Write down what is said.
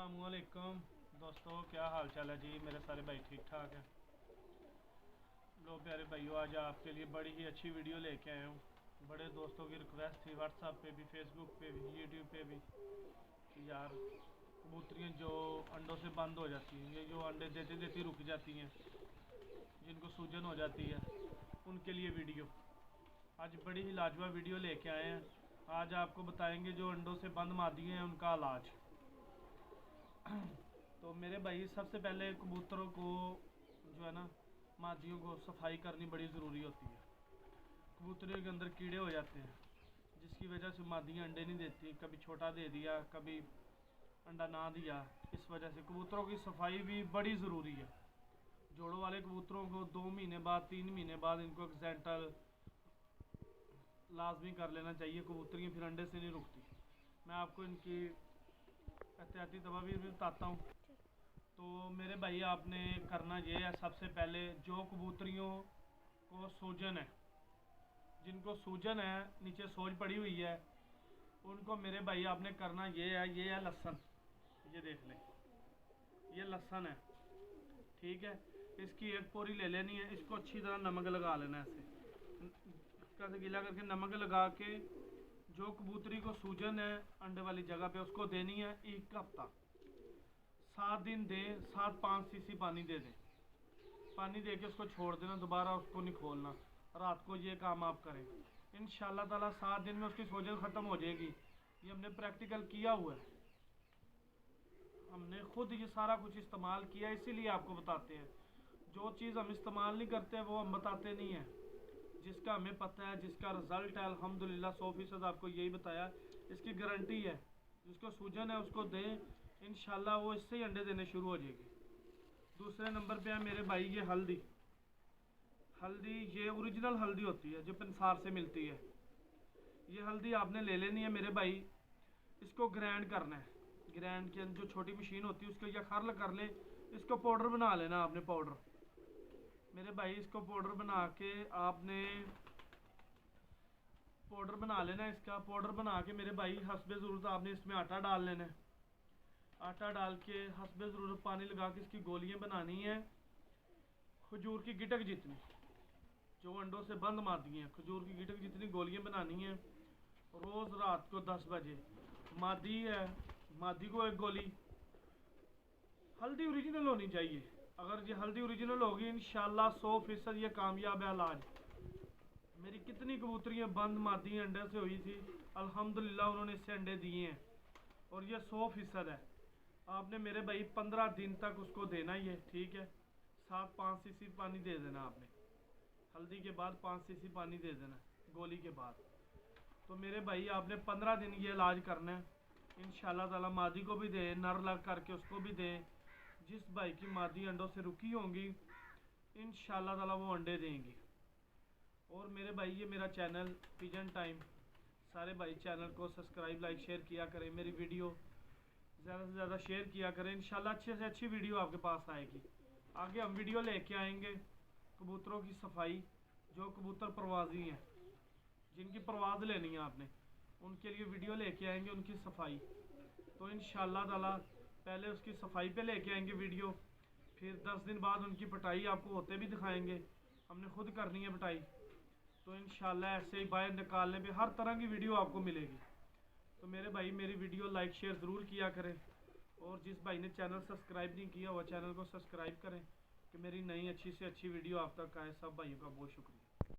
अस्सलामुअलैकुम दोस्तों, क्या हाल चाल है जी। मेरे सारे भाई ठीक ठाक हैं। लो प्यारे भाइयों, आज आपके लिए बड़ी ही अच्छी वीडियो लेके आया हूँ। बड़े दोस्तों की रिक्वेस्ट थी व्हाट्सएप पे भी, फेसबुक पे भी, यूट्यूब पे भी कि यार कबूतरियाँ जो अंडों से बंद हो जाती हैं, ये जो अंडे देती देती रुक जाती हैं, जिनको सूजन हो जाती है, उनके लिए वीडियो आज बड़ी ही लाजवाब वीडियो लेके आए हैं। आज आपको बताएंगे जो अंडों से बंद मादियाँ हैं उनका इलाज। तो मेरे भाई, सबसे पहले कबूतरों को जो है ना, मादियों को सफाई करनी बड़ी ज़रूरी होती है। कबूतरियों के अंदर कीड़े हो जाते हैं, जिसकी वजह से मादियाँ अंडे नहीं देती। कभी छोटा दे दिया, कभी अंडा ना दिया। इस वजह से कबूतरों की सफाई भी बड़ी ज़रूरी है। जोड़ों वाले कबूतरों को 2 महीने बाद, 3 महीने बाद इनको एक्सेंटल लाजमी कर लेना चाहिए। कबूतरियाँ फिर अंडे से नहीं रुकती। मैं आपको इनकी एहतियाती तदाबीर भी बताता हूँ। तो मेरे भाई, आपने करना ये है, सबसे पहले जो कबूतरियों को सूजन है, जिनको सूजन है, नीचे सोज पड़ी हुई है, उनको मेरे भाई आपने करना ये है लहसुन। ये देख लें, ये लहसुन है, ठीक है। इसकी एक पोरी ले लेनी है। इसको अच्छी तरह नमक लगा लेना है, ऐसे कैसे गीला करके नमक लगा के जो कबूतरी को सूजन है अंडे वाली जगह पे, उसको देनी है। 1 हफ्ता 7 दिन दें, 7-5 cc पानी दे दें। पानी दे के उसको छोड़ देना, दोबारा उसको नहीं खोलना। रात को ये काम आप करें, इंशाल्लाह ताला 7 दिन में उसकी सोजन ख़त्म हो जाएगी। ये हमने प्रैक्टिकल किया हुआ है, हमने खुद ये सारा कुछ इस्तेमाल किया, इसीलिए आपको बताते हैं। जो चीज़ हम इस्तेमाल नहीं करते वो हम बताते नहीं हैं। जिसका हमें पता है, जिसका रिज़ल्ट है, अल्हम्दुलिल्लाह 100% आपको यही बताया। इसकी गारंटी है, जिसको सूजन है उसको दें, इंशाल्लाह वो इससे ही अंडे देने शुरू हो जाएगी। दूसरे नंबर पे है मेरे भाई ये हल्दी। हल्दी ये ओरिजिनल हल्दी होती है जो पंसार से मिलती है। ये हल्दी आपने ले लेनी है मेरे भाई। इसको ग्राइंड करना है। ग्राइंड के जो छोटी मशीन होती है उसको या खरल कर ले, इसको पाउडर बना लेना आपने। पाउडर मेरे भाई, इसको पाउडर बना के आपने पाउडर बना लेना। इसका पाउडर बना के मेरे भाई, हस्बे ज़रूरत आपने इसमें आटा डाल लेना है। आटा डाल के हस्बे ज़रूरत पानी लगा के इसकी गोलियां बनानी है, खजूर की गिटक जितनी। जो अंडों से बंद मादी हैं, खजूर की गिटक जितनी गोलियां बनानी है। रोज़ रात को 10 बजे मादी है, मादी को 1 गोली। हल्दी ओरिजिनल होनी चाहिए। अगर ये हल्दी ओरिजिनल होगी, इंशाल्लाह 100% ये कामयाब है इलाज। मेरी कितनी कबूतरियाँ बंद मादी अंडे से हुई थी, अल्हम्दुलिल्लाह उन्होंने इससे अंडे दिए हैं, और ये 100% है। आपने मेरे भाई 15 दिन तक उसको देना ही है, ठीक है। 7-5 cc पानी दे देना आपने। हल्दी के बाद 5 cc पानी दे देना गोली के बाद। तो मेरे भाई, आपने 15 दिन ये इलाज करना है। इंशाल्लाह ताला मादी को भी दें, नर लग करके उसको भी दें। जिस भाई की मादी अंडों से रुकी होंगी, इंशाल्लाह ताला वो अंडे देंगी। और मेरे भाई, ये मेरा चैनल पिजन टाइम, सारे भाई चैनल को सब्सक्राइब, लाइक, शेयर किया करें। मेरी वीडियो ज़्यादा से ज़्यादा शेयर किया करें। इंशाल्लाह अच्छे से अच्छी वीडियो आपके पास आएगी। आगे हम वीडियो लेके आएंगे कबूतरों की सफाई। जो कबूतर प्रवासी हैं, जिनकी परवाज़ लेनी है आपने, उनके लिए वीडियो लेके आएंगे, उनकी सफाई। तो इंशाल्लाह ताला पहले उसकी सफाई पे लेके आएंगे वीडियो, फिर 10 दिन बाद उनकी पटाई आपको होते भी दिखाएंगे। हमने खुद करनी है पटाई। तो इंशाल्लाह ऐसे ही बाहर निकालने पे हर तरह की वीडियो आपको मिलेगी। तो मेरे भाई, मेरी वीडियो लाइक शेयर ज़रूर किया करें। और जिस भाई ने चैनल सब्सक्राइब नहीं किया हुआ, चैनल को सब्सक्राइब करें कि मेरी नई अच्छी से अच्छी वीडियो आप तक आए। सब भाइयों का बहुत शुक्रिया।